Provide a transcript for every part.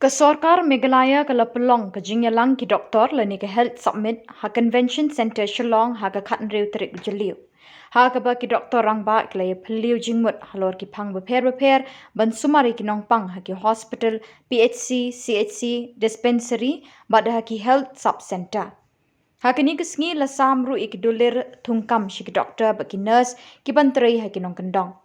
Kesorkar Meghalaya Kalapulong ke Jylla ki doktor lani ke health summit ha convention center Shillong ha ka khatn reu trik jeliu. Ha ka ba ki doktor rang ba ke lay phliu jingmut halor ki phang beper ban sumari ki nong pang ha ki hospital PHC CHC dispensary bad ha ki health sub center. Hakini kesngi la samru ik dolir thungkam shi ki doktor ba ki nurse ki bantrai ha ki nong kendong.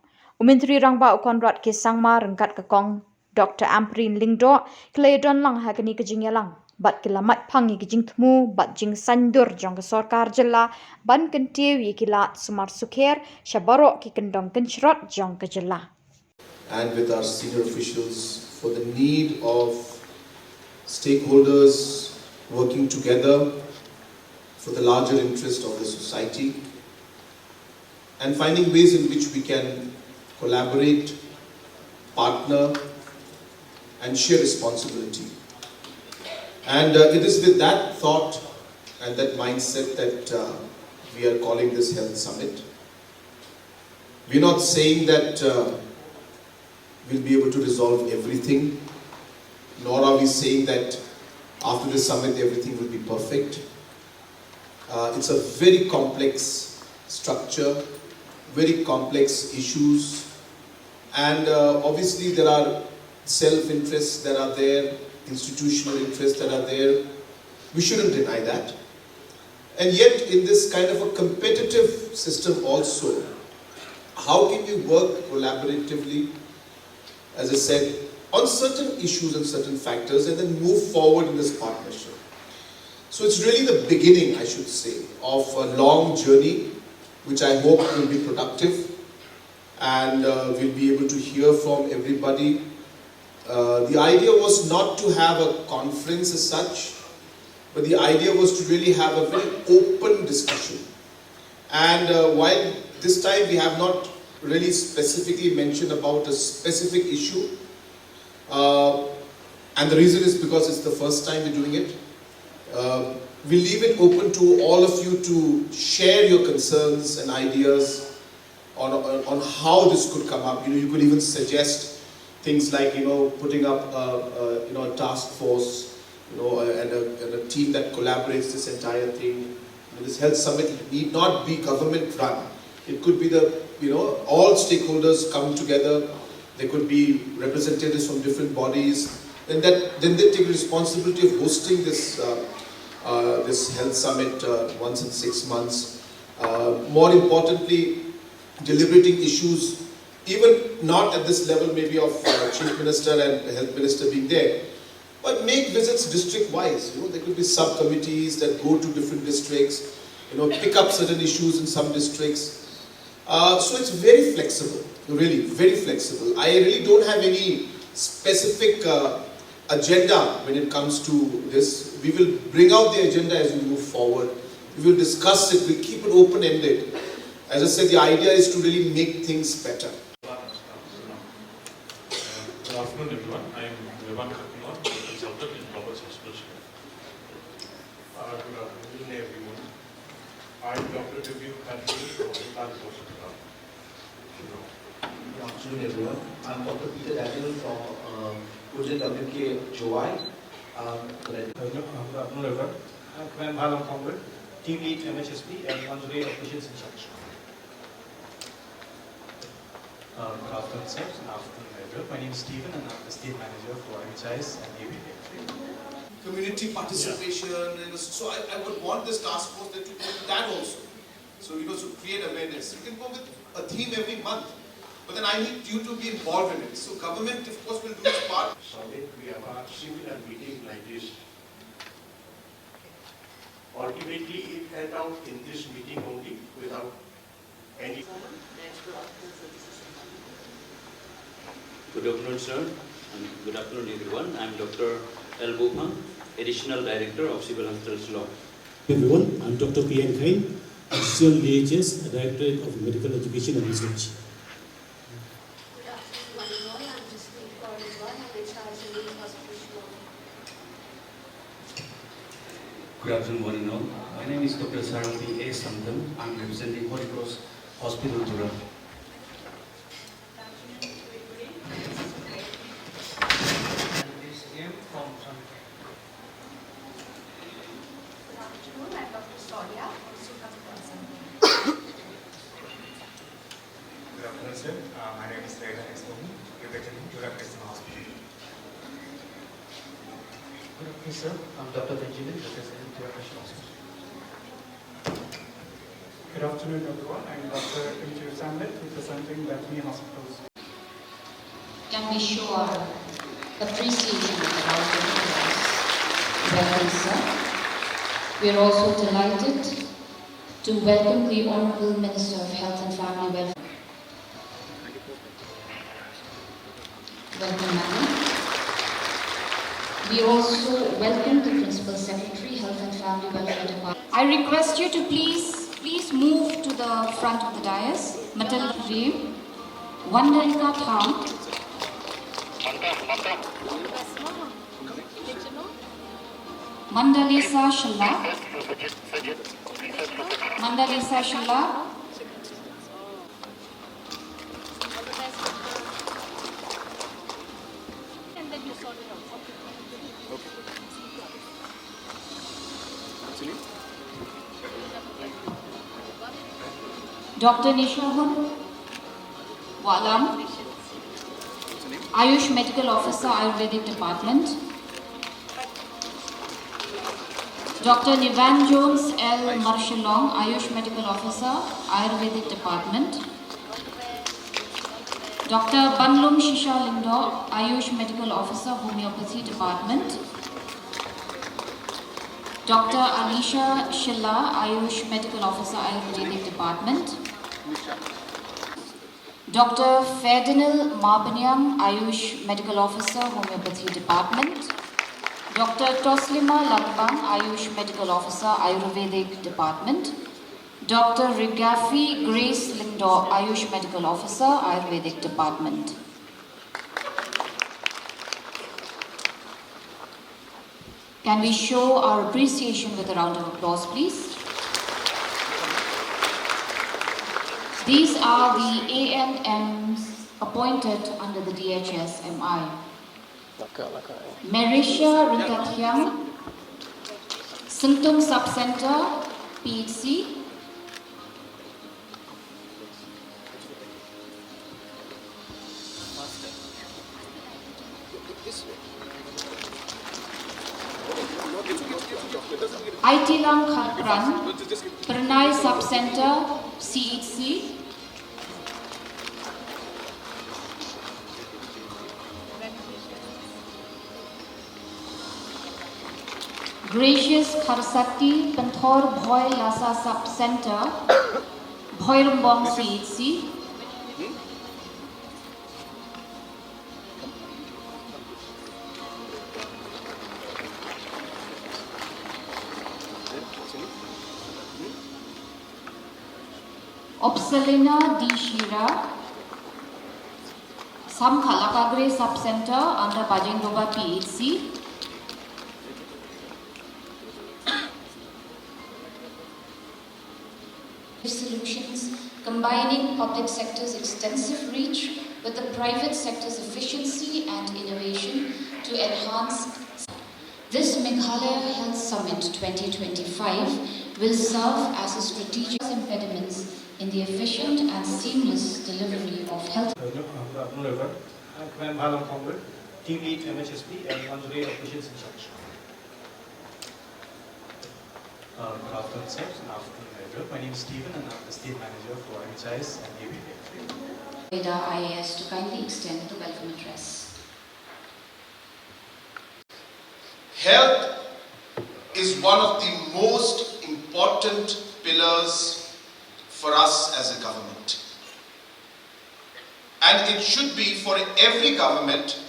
Umintri rang ba konrad ki sangma rengkat ka kong Dr. Amprin Lingdo klay donlang hakani ke Jylla bat kilamat pangi ke jing thmu bat jing sandur jong ke sorkar Jylla ban kentiu yi kilat sumar sukher shabaro ki kendong kenchrot jong ke Jylla. And with our senior officials for the need of stakeholders working together for the larger interest of the society and finding ways in which we can collaborate, partner and share responsibility. And it is with that thought and that mindset that we are calling this Health Summit. We're not saying that we'll be able to resolve everything, nor are we saying that after the summit everything will be perfect. It's a very complex structure, very complex issues, and obviously there are self-interests that are there, institutional interests that are there. We shouldn't deny that. And yet in this kind of a competitive system also, how can we work collaboratively, as I said, on certain issues and certain factors and then move forward in this partnership? So it's really the beginning, I should say, of a long journey which I hope will be productive and we'll be able to hear from everybody. The idea was not to have a conference as such, but the idea was to really have a very open discussion. And while this time we have not really specifically mentioned about a specific issue, and the reason is because it's the first time we're doing it, we leave it open to all of you to share your concerns and ideas on how this could come up. You could even suggest things like, putting up a task force, and a team that collaborates this entire thing. This health summit need not be government run. It could be all stakeholders come together. There could be representatives from different bodies. Then they take responsibility of hosting this this health summit once in 6 months. More importantly, deliberating issues, even not at this level maybe of Chief Minister and Health Minister being there, but make visits district-wise. There could be subcommittees that go to different districts, pick up certain issues in some districts. So it's very flexible, really, very flexible. I really don't have any specific agenda when it comes to this. We will bring out the agenda as we move forward. We will discuss it, we'll keep it open-ended. As I said, the idea is to really make things better. Good afternoon, everyone. I am Khubor, consultant in Khubor's hospital. Good afternoon, everyone. I am Dr. Iakynduhlang from Hospital. Good afternoon, everyone. I am Dr. Peter Daniel from Khuborjylla Joy. Good afternoon, everyone. I am Meghalaya Team Lead MHSP and Manjuri Operations in charge. Good afternoon, sir. Good afternoon, everyone. My name is Stephen and I'm the State Manager for NHIS and ABD. Community participation, so I would want this task force to go to that also. So, to create awareness. You can go with a theme every month, but then I need you to be involved in it. So government, of course, will do its part. Summit, we have a similar meeting like this. Ultimately, it held out in this meeting only without any. Good afternoon, sir, and good afternoon, everyone. I am Dr. Khubor, Additional Director of Civil Hospital, Shillong. Everyone, I am Dr. Iakynduhlang, Additional DHS, Directorate of Medical Education and Research. Good afternoon, one and all. I am Justine Khuborjylla, I'm in charge of the hospital Shillong. Good afternoon, one and all. My name is Dr. Sarathi A. Samla. I am representing Holy Cross Hospital, Jylla. Good afternoon, sir. I'm Dr. Benjamin, representing Iakynduhlang Hospital. Good afternoon, everyone. I'm Dr. Samla, representing NEHU hospitals. Can we show our appreciation with a round of applause? Welcome, sir. We are also delighted to welcome the Honourable Minister of Health and Family Welfare. Welcome, madam. We also welcome the Principal Secretary, Health and Family Welfare Department. I request you to please move to the front of the dais. Matal Reem, Wandarika Tham, Mandalisa Shilla, Mandalisa Shilla, And then you sort it out. Dr. Nishahun Walam, Ayush Medical Officer, Ayurvedic Department. Dr. Nivan Jones L. Shillong, Ayush Medical Officer, Ayurvedic Department. Dr. Banlum Shisha Lindo, Ayush Medical Officer, Homeopathy Department. Dr. Alisha Shilla, Ayush Medical Officer, Ayurvedic Department. Dr. Ferdinand Mabanyam, Ayush Medical Officer, Homeopathy Department. Dr. Toslima Langbang, Ayush Medical Officer, Ayurvedic Department. Dr. Rigafi Grace Lindo, Ayush Medical Officer, Ayurvedic Department. Can we show our appreciation with a round of applause, please? These are the ANMs appointed under the DHS-MI. Merisha Rikathyang, Sintum Subcenter, PHC. Iakynduhlang Khubor, Pranay Subcenter, CHC. Gracious Kharsati, Panthor Bhoy Lhasa Subcenter, Bhoirambong, CHC. Opsalina D. Shira, Samkhalakagre Subcenter under Bajendoba, PHC. Solutions combining public sector's extensive reach with the private sector's efficiency and innovation to enhance. This Meghalaya Health Summit 2025 will serve as a strategic impediments in the efficient and seamless delivery of health. Good afternoon, everyone. I'm Khubor, Team Lead MHSP and Lingerie Operations in charge. Good afternoon, sir. Good afternoon, everyone. My name is Stephen and I'm the State Manager for NHIS and ABA. Veda IAS to kindly extend the welcome address. Health is one of the most important pillars for us as a government. And it should be for every government,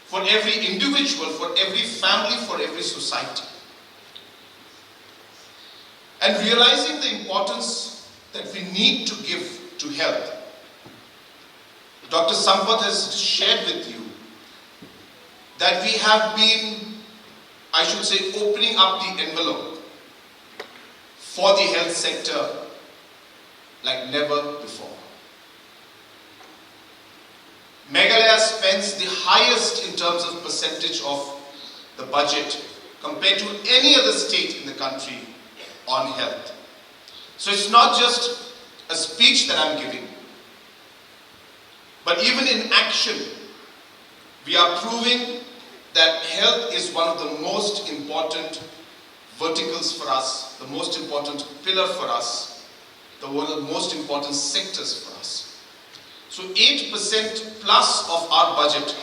for every individual, for every family, for every society. And realizing the importance that we need to give to health, Dr. Sampath has shared with you that we have been, I should say, opening up the envelope for the health sector like never before. Meghalaya spends the highest in terms of percentage of the budget compared to any other state in the country on health. So it's not just a speech that I'm giving, but even in action, we are proving that health is one of the most important verticals for us, the most important pillar for us, one of the most important sectors for us. So 8% plus of our budget,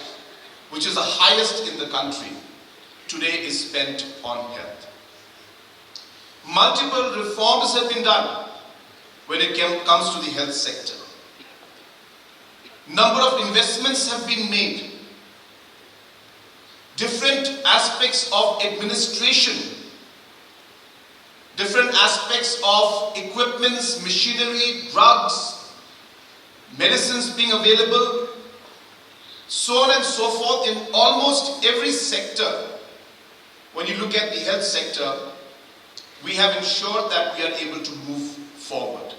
which is the highest in the country, today is spent on health. Multiple reforms have been done when it comes to the health sector. Number of investments have been made. Different aspects of administration, different aspects of equipments, machinery, drugs, medicines being available, so on and so forth in almost every sector. When you look at the health sector, we have ensured that we are able to move forward.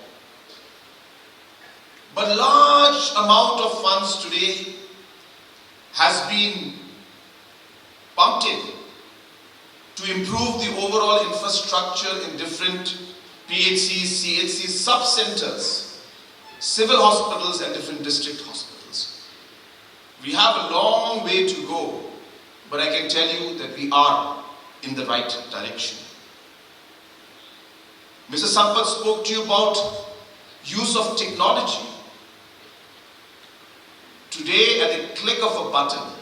But a large amount of funds today has been pumped in to improve the overall infrastructure in different PHCs, CHCs, sub-centers, civil hospitals and different district hospitals. We have a long way to go, but I can tell you that we are in the right direction. Mr. Sampath spoke to you about use of technology. Today, at the click of a button,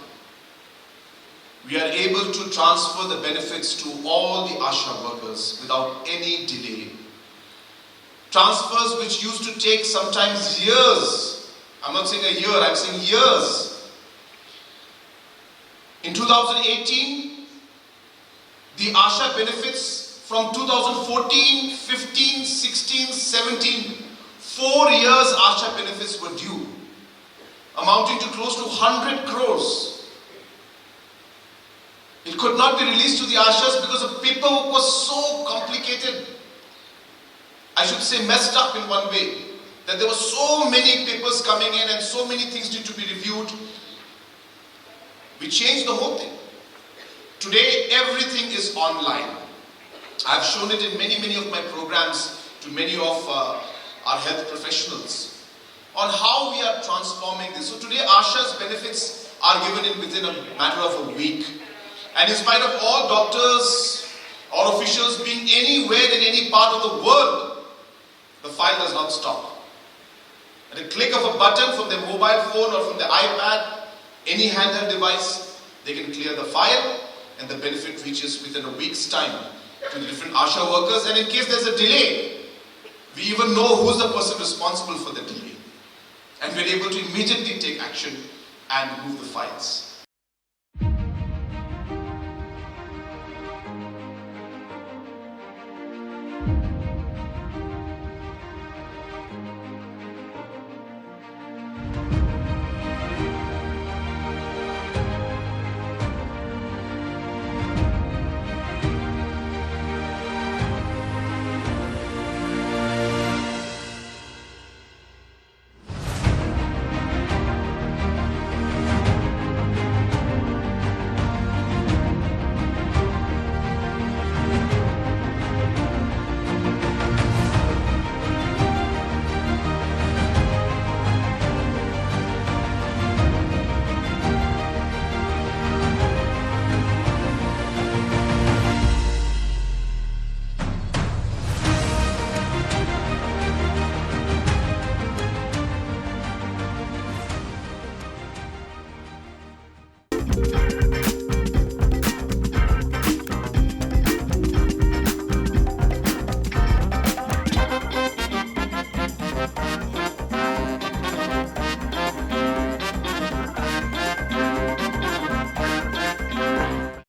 we are able to transfer the benefits to all the ASHA workers without any delay. Transfers which used to take sometimes years. I'm not saying a year, I'm saying years. In 2018, the ASHA benefits from 2014, 15, 16, 17, 4 years ASHA benefits were due, amounting to close to 100 crores. It could not be released to the ASHAs because the paperwork was so complicated. I should say messed up in one way, that there were so many papers coming in and so many things need to be reviewed. We changed the whole thing. Today, everything is online. I've shown it in many of my programs to many of our health professionals on how we are transforming this. So today, ASHA's benefits are given in within a matter of a week. And in spite of all doctors or officials being anywhere in any part of the world, the file does not stop. At a click of a button from their mobile phone or from their iPad, any handheld device, they can clear the file and the benefit reaches within a week's time to the different ASHA workers. And in case there's a delay, we even know who's the person responsible for the delay. And we're able to immediately take action and move the files.